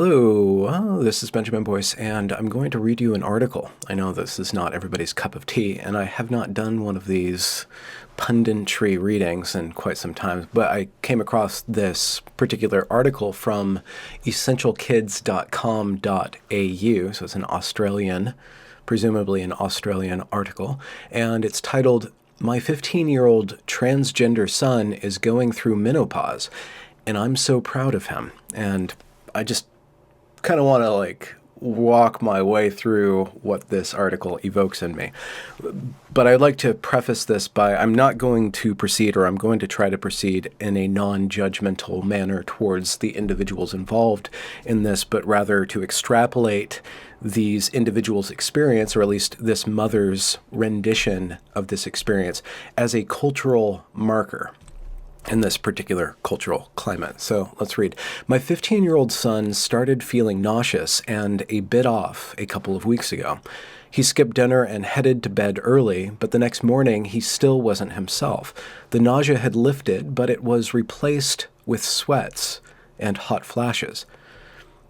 Hello, this is Benjamin Boyce, and I'm going to read you an article. I know this is not everybody's cup of tea, and I have not done one of these punditry readings in quite some time, but I came across this particular article from essentialkids.com.au, so it's an Australian, presumably an Australian article, and it's titled, "My 15-year-old transgender son is going through menopause, and I'm so proud of him." And I just kind of want to walk my way through what this article evokes in me. But I'd like to preface this by I'm not going to proceed, or I'm going to try to proceed in a non-judgmental manner towards the individuals involved in this, but rather to extrapolate these individuals' experience, or at least this mother's rendition of this experience, as a cultural marker in this particular cultural climate. So let's read. "My 15-year-old son started feeling nauseous and a bit off a couple of weeks ago. He skipped dinner and headed to bed early, but the next morning he still wasn't himself. The nausea had lifted, but it was replaced with sweats and hot flashes.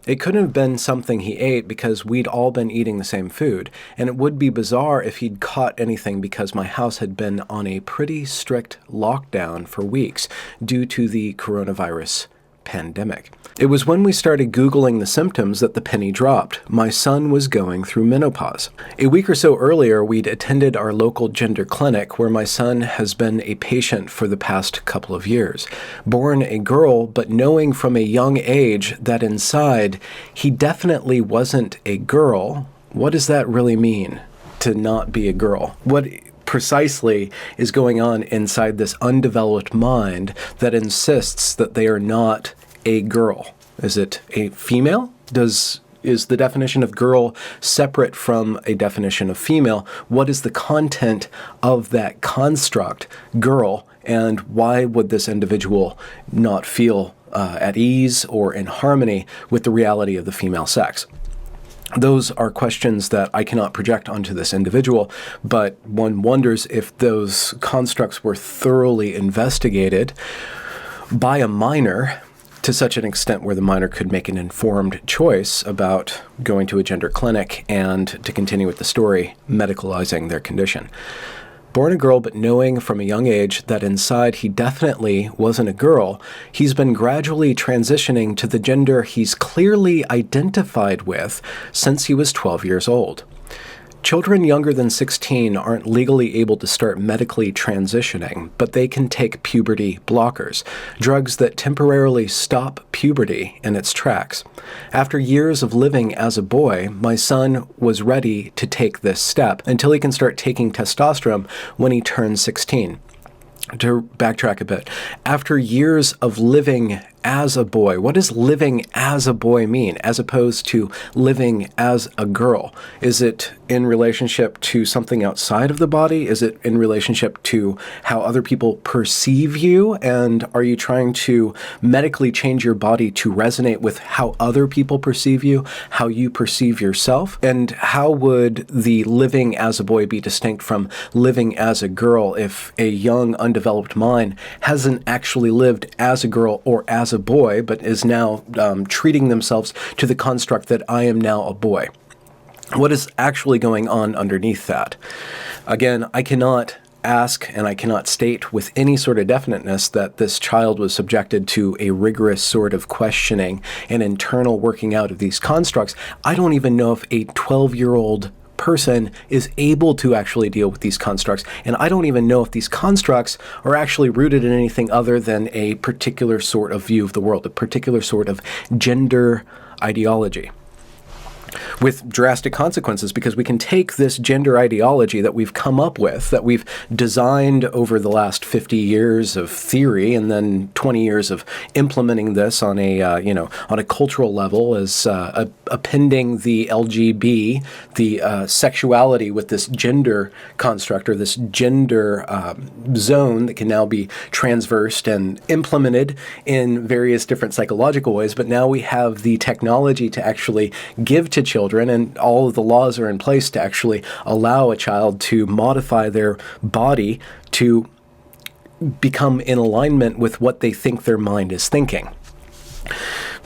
It couldn't have been something he ate because we'd all been eating the same food, and it would be bizarre if he'd caught anything because my house had been on a pretty strict lockdown for weeks due to the coronavirus pandemic. It was when we started Googling the symptoms that the penny dropped. My son was going through menopause. A week or so earlier, we'd attended our local gender clinic where my son has been a patient for the past couple of years. Born a girl, but knowing from a young age that inside he definitely wasn't a girl. What does that really mean, to not be a girl? What precisely is going on inside this undeveloped mind that insists that they are not a girl? Is it a female? Is the definition of girl separate from a definition of female? What is the content of that construct, girl, and why would this individual not feel at ease or in harmony with the reality of the female sex? Those are questions that I cannot project onto this individual, but one wonders if those constructs were thoroughly investigated by a minor to such an extent where the minor could make an informed choice about going to a gender clinic and, to continue with the story, medicalizing their condition. Born a girl, but knowing from a young age that inside he definitely wasn't a girl, he's been gradually transitioning to the gender he's clearly identified with since he was 12 years old. Children younger than 16 aren't legally able to start medically transitioning, but they can take puberty blockers, drugs that temporarily stop puberty in its tracks. After years of living as a boy, my son was ready to take this step until he can start taking testosterone when he turns 16. To backtrack a bit, after years of living as a boy, what does living as a boy mean, as opposed to living as a girl? Is it in relationship to something outside of the body? Is it in relationship to how other people perceive you? And are you trying to medically change your body to resonate with how other people perceive you, how you perceive yourself? And how would the living as a boy be distinct from living as a girl if a young, undeveloped mind hasn't actually lived as a girl or as a boy, but is now treating themselves to the construct that I am now a boy? What is actually going on underneath that? Again, I cannot ask and I cannot state with any sort of definiteness that this child was subjected to a rigorous sort of questioning and internal working out of these constructs. I don't even know if a 12-year-old person is able to actually deal with these constructs, and I don't even know if these constructs are actually rooted in anything other than a particular sort of view of the world, a particular sort of gender ideology, with drastic consequences, because we can take this gender ideology that we've come up with, that we've designed over the last 50 years of theory, and then 20 years of implementing this on a on a cultural level, as appending the LGB, the sexuality, with this gender construct, or this gender zone that can now be transversed and implemented in various different psychological ways. But now we have the technology to actually give to children, and all of the laws are in place to actually allow a child to modify their body to become in alignment with what they think their mind is thinking.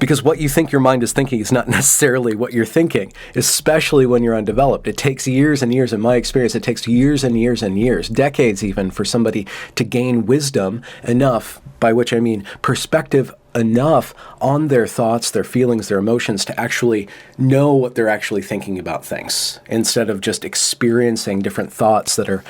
Because what you think your mind is thinking is not necessarily what you're thinking, especially when you're undeveloped. It takes years and years, in my experience, it takes years and years and years, decades even, for somebody to gain wisdom enough, by which I mean perspective enough on their thoughts, their feelings, their emotions, to actually know what they're actually thinking about things, instead of just experiencing different thoughts that are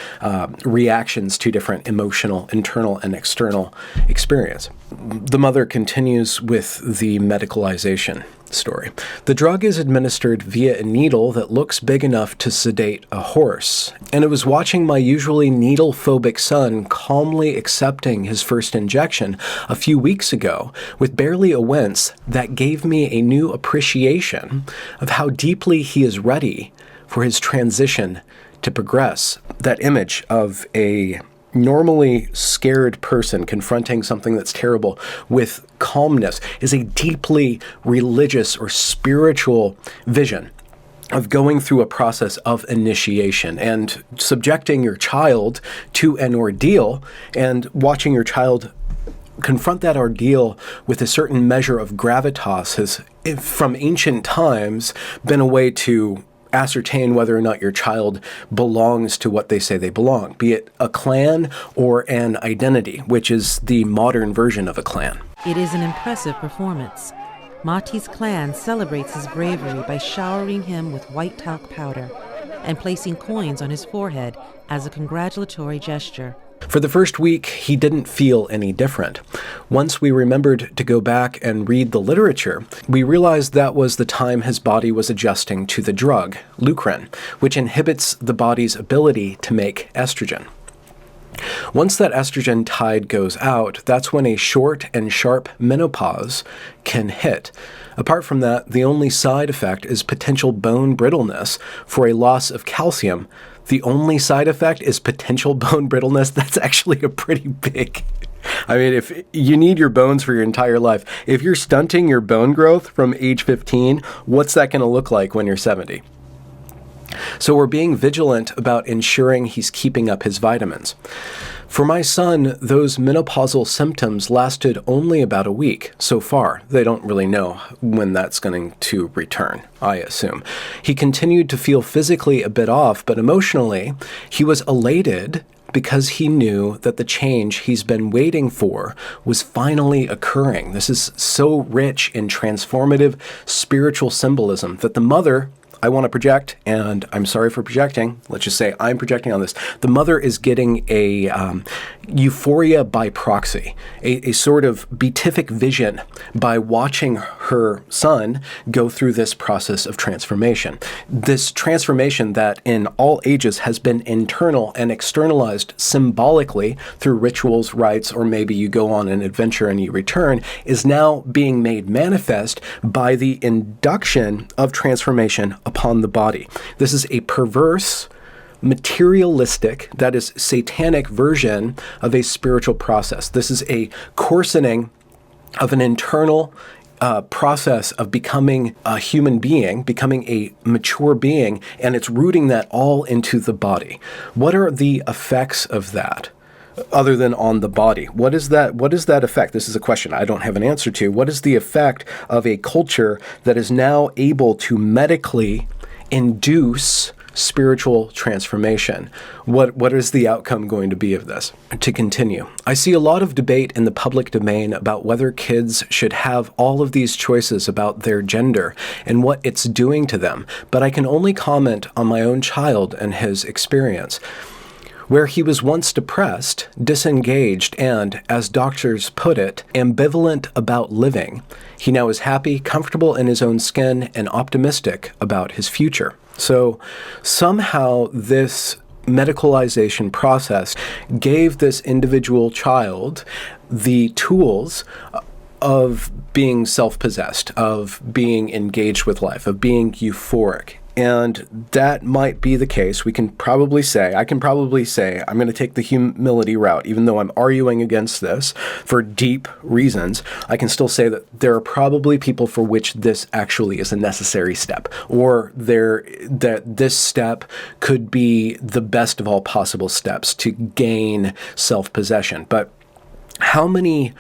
reactions to different emotional, internal and external experience. The mother continues with the medicalization story. The drug is administered via a needle that looks big enough to sedate a horse. And it was watching my usually needle-phobic son calmly accepting his first injection a few weeks ago with barely a wince that gave me a new appreciation of how deeply he is ready for his transition to progress. That image of a normally scared person confronting something that's terrible with calmness is a deeply religious or spiritual vision of going through a process of initiation and subjecting your child to an ordeal and watching your child confront that ordeal with a certain measure of gravitas has, from ancient times, been a way to ascertain whether or not your child belongs to what they say they belong, be it a clan or an identity, which is the modern version of a clan. It is an impressive performance. Mati's clan celebrates his bravery by showering him with white talc powder and placing coins on his forehead as a congratulatory gesture. For the first week, he didn't feel any different. Once we remembered to go back and read the literature, we realized that was the time his body was adjusting to the drug, Lucrin, which inhibits the body's ability to make estrogen. Once that estrogen tide goes out, that's when a short and sharp menopause can hit. Apart from that, the only side effect is potential bone brittleness for a loss of calcium. The only side effect is potential bone brittleness. That's actually a pretty big... I mean, if you need your bones for your entire life, if you're stunting your bone growth from age 15, what's that going to look like when you're 70? So we're being vigilant about ensuring he's keeping up his vitamins. For my son, those menopausal symptoms lasted only about a week so far. They don't really know when that's going to return, I assume. He continued to feel physically a bit off, but emotionally, he was elated because he knew that the change he's been waiting for was finally occurring. This is so rich in transformative spiritual symbolism that the mother, I want to project, and I'm sorry for projecting. Let's just say I'm projecting on this. The mother is getting a euphoria by proxy, a sort of beatific vision by watching her son go through this process of transformation. This transformation that in all ages has been internal and externalized symbolically through rituals, rites, or maybe you go on an adventure and you return, is now being made manifest by the induction of transformation upon the body. This is a perverse, materialistic, that is satanic version of a spiritual process. This is a coarsening of an internal process of becoming a human being, becoming a mature being, and it's rooting that all into the body. What are the effects of that? Other than on the body. What is that effect? This is a question I don't have an answer to. What is the effect of a culture that is now able to medically induce spiritual transformation? What is the outcome going to be of this? To continue, I see a lot of debate in the public domain about whether kids should have all of these choices about their gender and what it's doing to them, but I can only comment on my own child and his experience. Where he was once depressed, disengaged, and, as doctors put it, ambivalent about living, he now is happy, comfortable in his own skin, and optimistic about his future. So somehow this medicalization process gave this individual child the tools of being self-possessed, of being engaged with life, of being euphoric. And that might be the case. I can probably say, I'm going to take the humility route, even though I'm arguing against this for deep reasons. I can still say that there are probably people for which this actually is a necessary step, or that this step could be the best of all possible steps to gain self-possession. But how many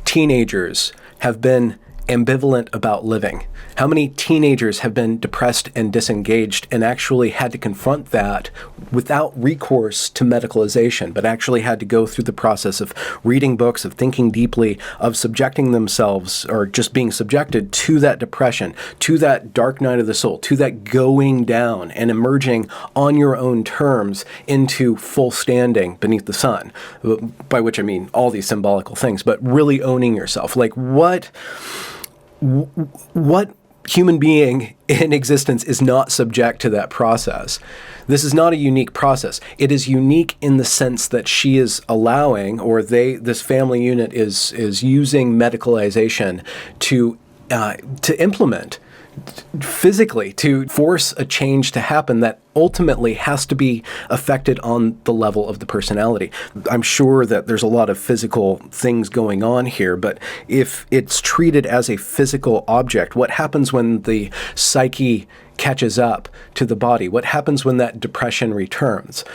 teenagers have been ambivalent about living? How many teenagers have been depressed and disengaged and actually had to confront that without recourse to medicalization, but actually had to go through the process of reading books, of thinking deeply, of subjecting themselves or just being subjected to that depression, to that dark night of the soul, to that going down and emerging on your own terms into full standing beneath the sun, by which I mean all these symbolical things, but really owning yourself. Like what human being in existence is not subject to that process? This is not a unique process. It is unique in the sense that she is allowing, or this family unit is using medicalization to implement physically, to force a change to happen that ultimately has to be affected on the level of the personality. I'm sure that there's a lot of physical things going on here, but if it's treated as a physical object, what happens when the psyche catches up to the body? What happens when that depression returns?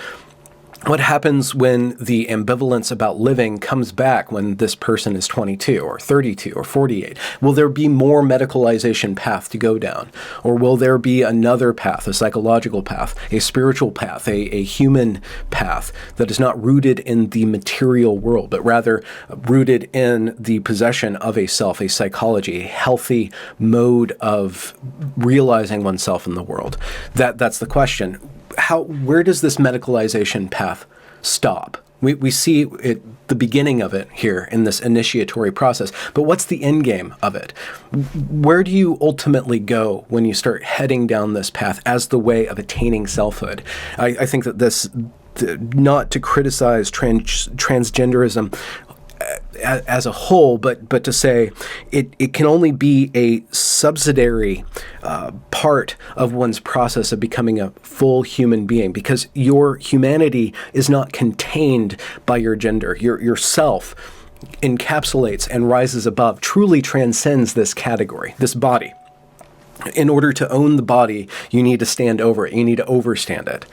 What happens when the ambivalence about living comes back when this person is 22 or 32 or 48? Will there be more medicalization path to go down? Or will there be another path, a psychological path, a spiritual path, a human path that is not rooted in the material world, but rather rooted in the possession of a self, a psychology, a healthy mode of realizing oneself in the world? That's the question. Where does this medicalization path stop? We see it, the beginning of it here in this initiatory process, but what's the end game of it? Where do you ultimately go when you start heading down this path as the way of attaining selfhood? I think that this, not to criticize transgenderism as a whole, but to say it can only be a subsidiary part of one's process of becoming a full human being, because your humanity is not contained by your gender. Yourself encapsulates and rises above, truly transcends this category, this body. In order to own the body, you need to stand over it. You need to overstand it.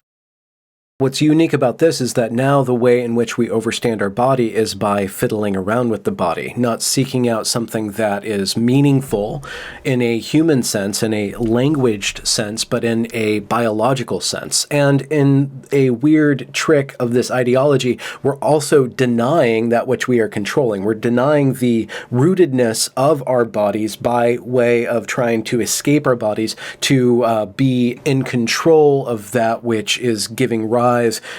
What's unique about this is that now the way in which we overstand our body is by fiddling around with the body, not seeking out something that is meaningful in a human sense, in a languaged sense, but in a biological sense. And in a weird trick of this ideology, we're also denying that which we are controlling. We're denying the rootedness of our bodies by way of trying to escape our bodies, to be in control of that which is giving rise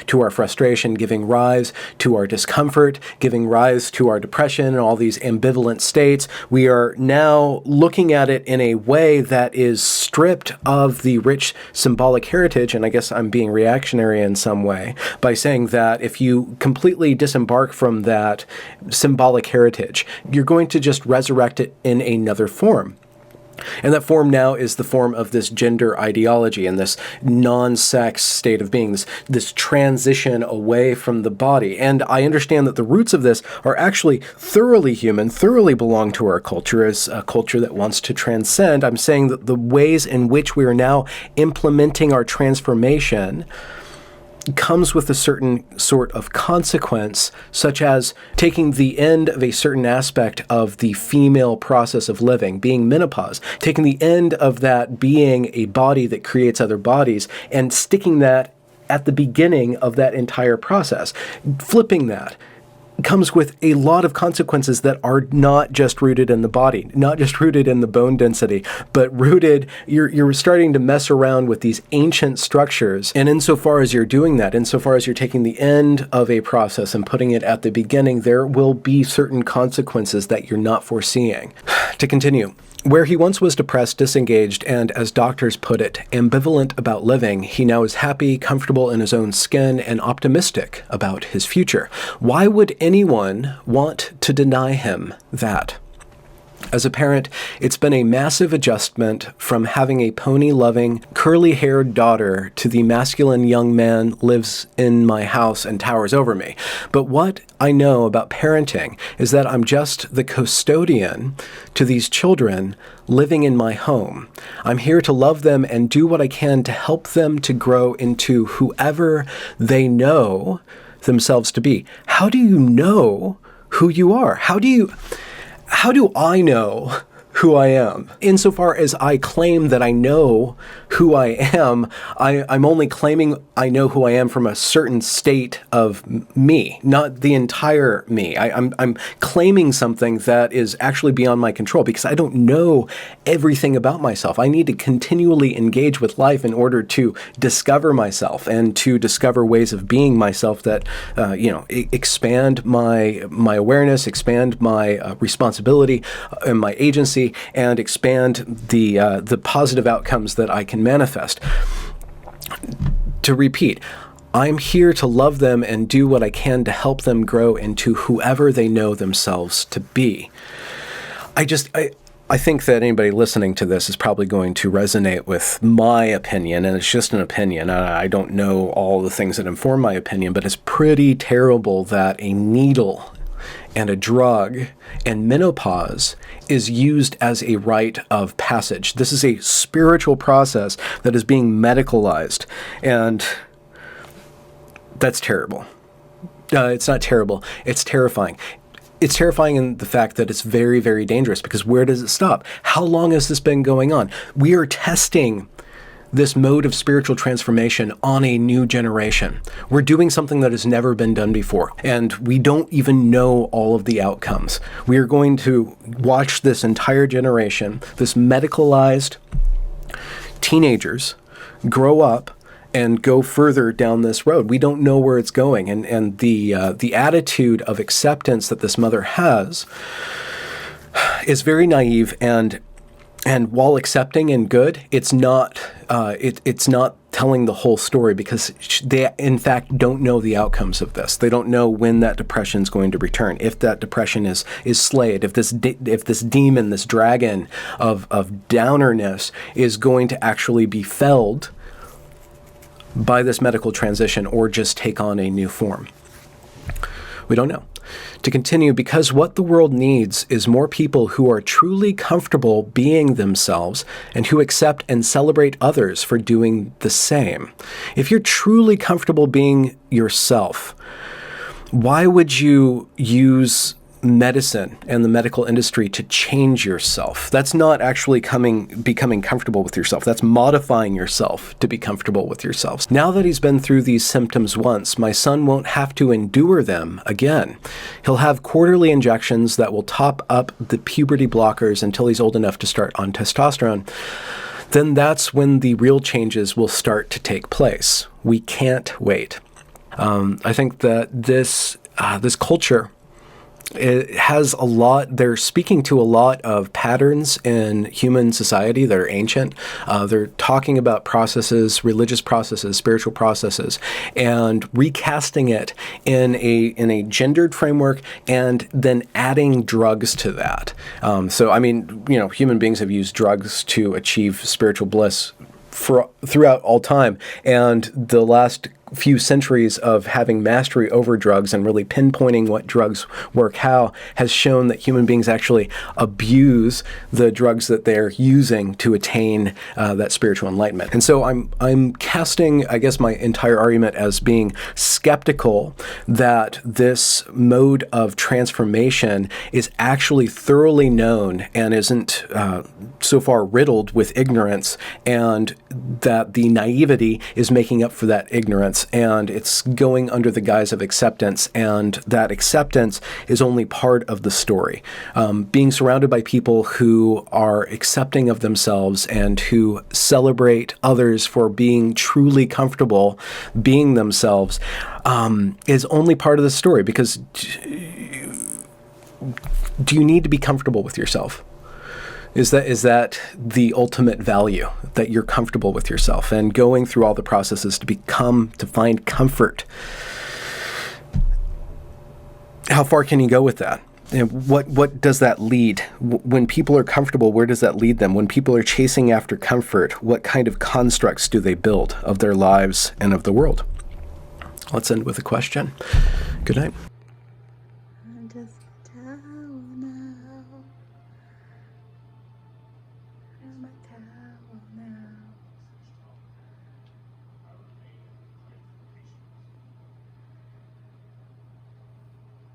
to our frustration, giving rise to our discomfort, giving rise to our depression and all these ambivalent states. We are now looking at it in a way that is stripped of the rich symbolic heritage, and I guess I'm being reactionary in some way by saying that if you completely disembark from that symbolic heritage, you're going to just resurrect it in another form. And that form now is the form of this gender ideology and this non-sex state of being, this transition away from the body. And I understand that the roots of this are actually thoroughly human, thoroughly belong to our culture as a culture that wants to transcend. I'm saying that the ways in which we are now implementing our transformation comes with a certain sort of consequence, such as taking the end of a certain aspect of the female process of living, being menopause, taking the end of that being a body that creates other bodies, and sticking that at the beginning of that entire process. Flipping that comes with a lot of consequences that are not just rooted in the body, not just rooted in the bone density, but rooted, you're starting to mess around with these ancient structures. And insofar as you're doing that, insofar as you're taking the end of a process and putting it at the beginning, there will be certain consequences that you're not foreseeing. To continue, where he once was depressed, disengaged, and, as doctors put it, ambivalent about living, he now is happy, comfortable in his own skin, and optimistic about his future. Why would anyone want to deny him that? As a parent, it's been a massive adjustment from having a pony-loving, curly-haired daughter to the masculine young man lives in my house and towers over me. But what I know about parenting is that I'm just the custodian to these children living in my home. I'm here to love them and do what I can to help them to grow into whoever they know themselves to be. How do you know who you are? How do I know who I am. Insofar as I claim that I know who I am, I'm only claiming I know who I am from a certain state of me, not the entire me. I'm claiming something that is actually beyond my control because I don't know everything about myself. I need to continually engage with life in order to discover myself and to discover ways of being myself that, expand my awareness, expand my responsibility and my agency, and expand the positive outcomes that I can manifest. To repeat, I'm here to love them and do what I can to help them grow into whoever they know themselves to be. I think that anybody listening to this is probably going to resonate with my opinion, and it's just an opinion. I don't know all the things that inform my opinion, but it's pretty terrible that a needle and a drug and menopause is used as a rite of passage. This is a spiritual process that is being medicalized, and that's terrible. It's not terrible. It's terrifying. It's terrifying in the fact that it's very, very dangerous, because where does it stop? How long has this been going on? We are testing this mode of spiritual transformation on a new generation. We're doing something that has never been done before, and we don't even know all of the outcomes. We are going to watch this entire generation, this medicalized teenagers, grow up and go further down this road. We don't know where it's going, and the attitude of acceptance that this mother has is very naive, and while accepting and good, it's not telling the whole story, because they in fact don't know the outcomes of this. They don't know when that depression is going to return, if that depression is slayed, if this demon, this dragon of downerness is going to actually be felled by this medical transition or just take on a new form. We don't know. To continue, because what the world needs is more people who are truly comfortable being themselves and who accept and celebrate others for doing the same. If you're truly comfortable being yourself, why would you use medicine and the medical industry to change yourself? That's not actually becoming comfortable with yourself. That's modifying yourself to be comfortable with yourself. Now that he's been through these symptoms once, my son won't have to endure them again. He'll have quarterly injections that will top up the puberty blockers until he's old enough to start on testosterone. Then that's when the real changes will start to take place. We can't wait. I think that this culture, it has a lot, they're speaking to a lot of patterns in human society that are ancient. They're talking about processes, religious processes, spiritual processes, and recasting it in a gendered framework, and then adding drugs to that. Human beings have used drugs to achieve spiritual bliss throughout all time, and the last few centuries of having mastery over drugs and really pinpointing what drugs work how has shown that human beings actually abuse the drugs that they're using to attain that spiritual enlightenment. And so I'm casting, I guess, my entire argument as being skeptical that this mode of transformation is actually thoroughly known and isn't so far riddled with ignorance, and that the naivety is making up for that ignorance, and it's going under the guise of acceptance, and that acceptance is only part of the story. Being surrounded by people who are accepting of themselves and who celebrate others for being truly comfortable being themselves is only part of the story, because do you need to be comfortable with yourself? Is that the ultimate value, that you're comfortable with yourself and going through all the processes to find comfort? How far can you go with that? And what does that lead? When people are comfortable, where does that lead them? When people are chasing after comfort, what kind of constructs do they build of their lives and of the world? Let's end with a question. Good night. Where's my towel now?